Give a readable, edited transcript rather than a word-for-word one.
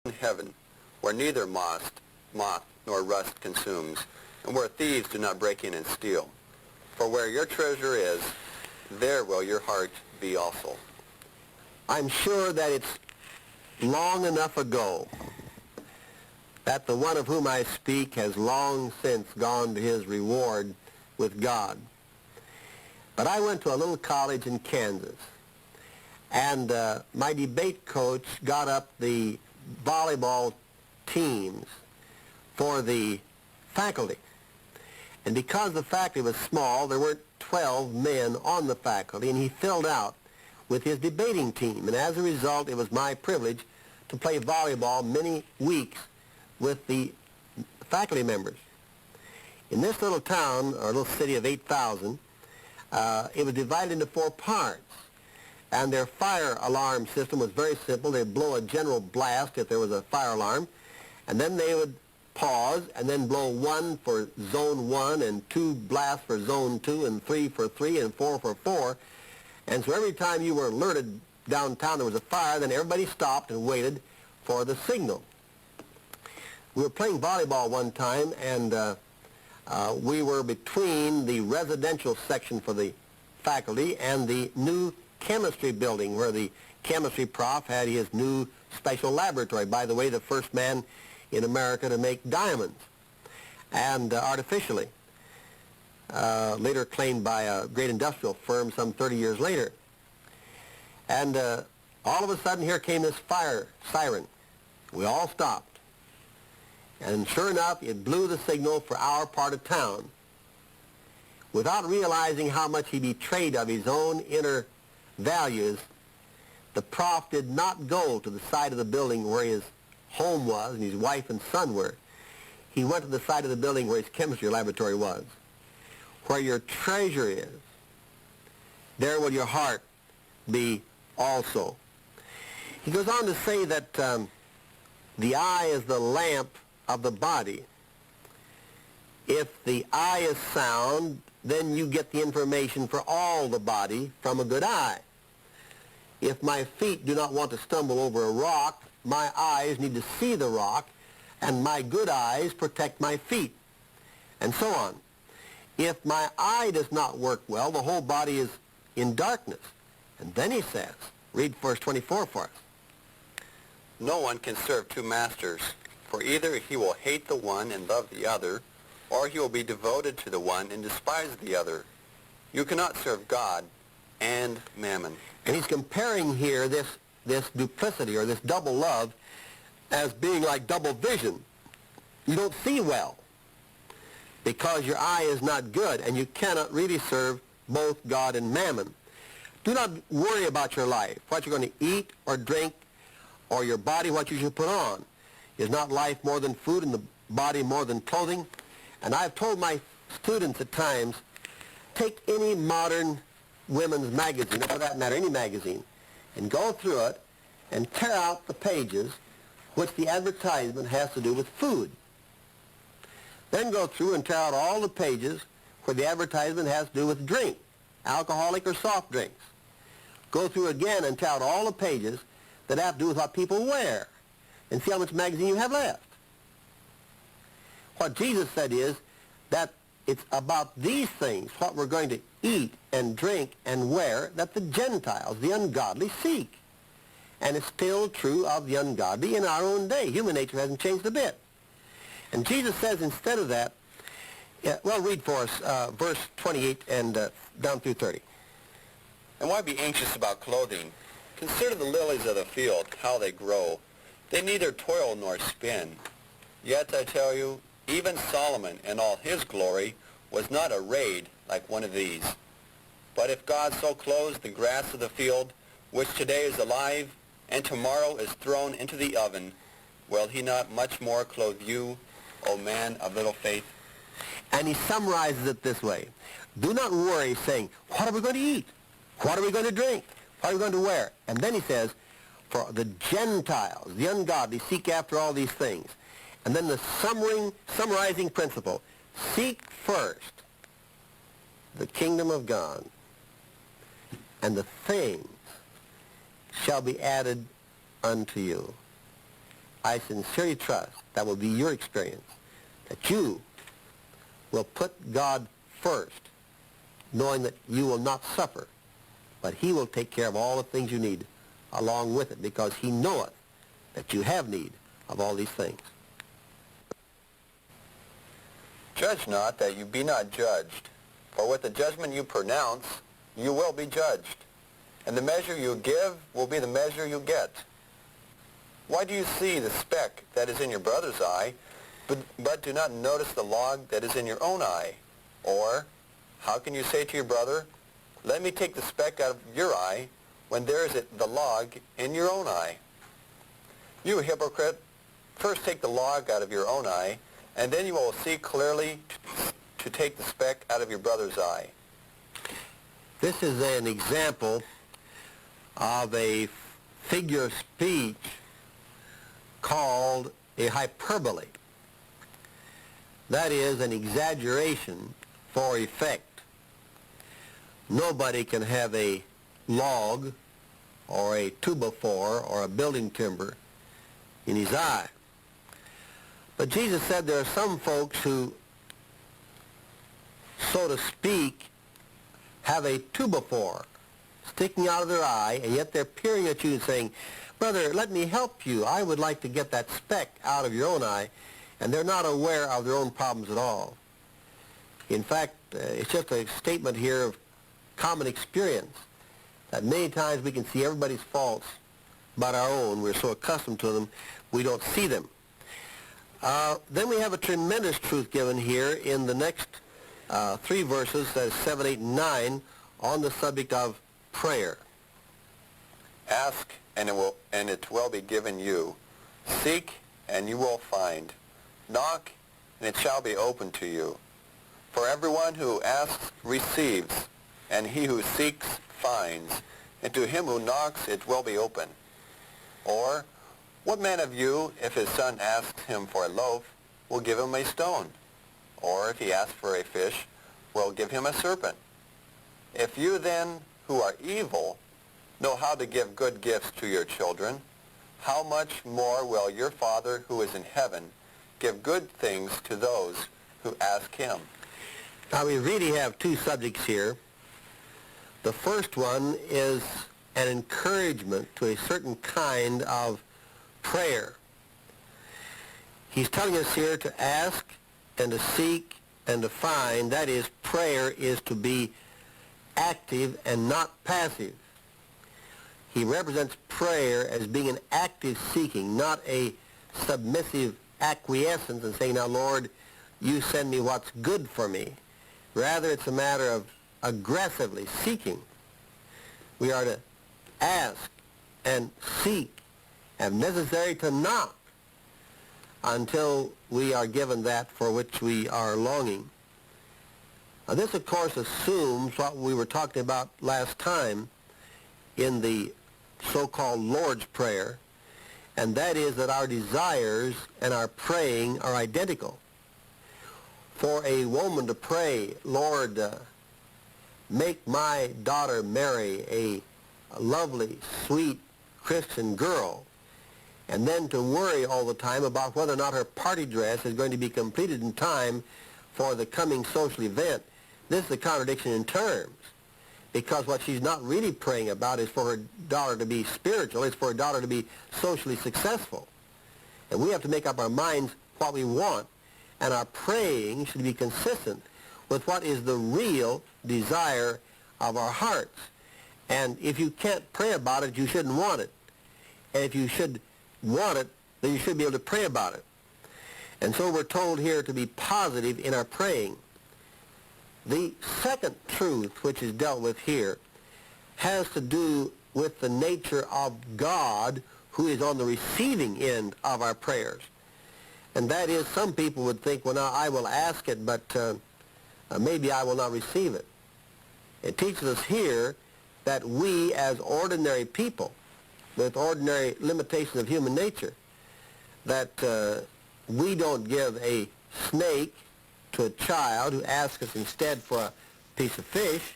in heaven, where neither moth nor rust consumes, and where thieves do not break in and steal. For where your treasure is, there will your heart be also. I'm sure that it's long enough ago that the one of whom I speak has long since gone to his reward with God. But I went to a little college in Kansas, and my debate coach got up the volleyball teams for the faculty. And because the faculty was small, there weren't 12 men on the faculty, and he filled out with his debating team. And as a result, it was my privilege to play volleyball many weeks with the faculty members. In this little town, or little city of 8,000, it was divided into 4 parts. And their fire alarm system was very simple. They'd blow a general blast if there was a fire alarm, and then they would pause and then blow 1 for zone 1 and 2 blasts for zone 2 and 3 for 3 and 4 for 4. And so every time you were alerted downtown there was a fire, then everybody stopped and waited for the signal. We were playing volleyball one time, and we were between the residential section for the faculty and the new chemistry building where the chemistry prof had his new special laboratory. By the way, the first man in America to make diamonds, and artificially, later claimed by a great industrial firm some 30 years later. And all of a sudden here came this fire siren. We all stopped, and sure enough it blew the signal for our part of town. Without realizing how much he betrayed of his own inner values, the prof did not go to the side of the building where his home was and his wife and son were. He went to the side of the building where his chemistry laboratory was. Where your treasure is, there will your heart be also. He goes on to say that the eye is the lamp of the body. If the eye is sound, then you get the information for all the body from a good eye. If my feet do not want to stumble over a rock, my eyes need to see the rock, and my good eyes protect my feet, and so on. If my eye does not work well, the whole body is in darkness. And then he says, read verse 24 for us. No one can serve 2 masters, for either he will hate the one and love the other, or he will be devoted to the one and despise the other. You cannot serve God and mammon. And he's comparing here this duplicity, or this double love, as being like double vision. You don't see well because your eye is not good, and you cannot really serve both God and mammon. Do not worry about your life, what you're going to eat or drink, or your body, what you should put on. Is not life more than food, and the body more than clothing? And I've told my students at times, take any modern women's magazine, or for that matter, any magazine, and go through it and tear out the pages which the advertisement has to do with food. Then go through and tear out all the pages where the advertisement has to do with drink, alcoholic or soft drinks. Go through again and tear out all the pages that have to do with what people wear, and see how much magazine you have left. What Jesus said is that it's about these things, what we're going to eat and drink and wear, that the Gentiles, the ungodly, seek. And it's still true of the ungodly in our own day. Human nature hasn't changed a bit. And Jesus says instead of that, well, read for us verse 28 and down through 30. And why be anxious about clothing? Consider the lilies of the field, how they grow. They neither toil nor spin. Yet I tell you, even Solomon in all his glory was not arrayed like one of these. But if God so clothes the grass of the field, which today is alive, and tomorrow is thrown into the oven, will he not much more clothe you, O man of little faith? And he summarizes it this way. Do not worry, saying, what are we going to eat? What are we going to drink? What are we going to wear? And then he says, for the Gentiles, the ungodly, seek after all these things. And then the summarizing principle, seek first the kingdom of God, and the things shall be added unto you. I sincerely trust that will be your experience, that you will put God first, knowing that you will not suffer, but he will take care of all the things you need along with it, because he knoweth that you have need of all these things. Judge not that you be not judged, for with the judgment you pronounce, you will be judged, and the measure you give will be the measure you get. Why do you see the speck that is in your brother's eye, but do not notice the log that is in your own eye? Or, how can you say to your brother, let me take the speck out of your eye, when there is the log in your own eye? You hypocrite, first take the log out of your own eye, and then you will see clearly to take the speck out of your brother's eye. This is an example of a figure of speech called a hyperbole. That is an exaggeration for effect. Nobody can have a log or a 2x4 or a building timber in his eye. But Jesus said there are some folks who, so to speak, have a 2x4 sticking out of their eye, and yet they're peering at you and saying, brother, let me help you. I would like to get that speck out of your own eye. And they're not aware of their own problems at all. In fact, it's just a statement here of common experience, that many times we can see everybody's faults but our own. We're so accustomed to them, we don't see them. Then we have a tremendous truth given here in the next 3 verses, that is 7, 8, and 9, on the subject of prayer. Ask, and it will be given you. Seek, and you will find. Knock, and it shall be opened to you. For everyone who asks receives, and he who seeks finds, and to him who knocks it will be open. Or, what man of you, if his son asks him for a loaf, will give him a stone? Or if he asks for a fish, will give him a serpent? If you then, who are evil, know how to give good gifts to your children, how much more will your Father who is in heaven give good things to those who ask him? Now we really have 2 subjects here. The first one is an encouragement to a certain kind of prayer. He's telling us here to ask and to seek and to find. That is, prayer is to be active and not passive. He represents prayer as being an active seeking, not a submissive acquiescence and saying, now Lord, you send me what's good for me. Rather, it's a matter of aggressively seeking. We are to ask and seek, and necessary to knock, until we are given that for which we are longing. Now, this, of course, assumes what we were talking about last time in the so-called Lord's Prayer, and that is that our desires and our praying are identical. For a woman to pray, Lord, make my daughter Mary a lovely, sweet Christian girl, and then to worry all the time about whether or not her party dress is going to be completed in time for the coming social event, this is a contradiction in terms. Because what she's not really praying about is for her daughter to be spiritual. It's for her daughter to be socially successful. And we have to make up our minds what we want, and our praying should be consistent with what is the real desire of our hearts. And if you can't pray about it, you shouldn't want it. And if you should want it, then you should be able to pray about it. And so we're told here to be positive in our praying. The second truth which is dealt with here has to do with the nature of God, who is on the receiving end of our prayers. And that is, some people would think, well, now I will ask it, but maybe I will not receive it. It teaches us here that we, as ordinary people, with ordinary limitations of human nature, that we don't give a snake to a child who asks us instead for a piece of fish.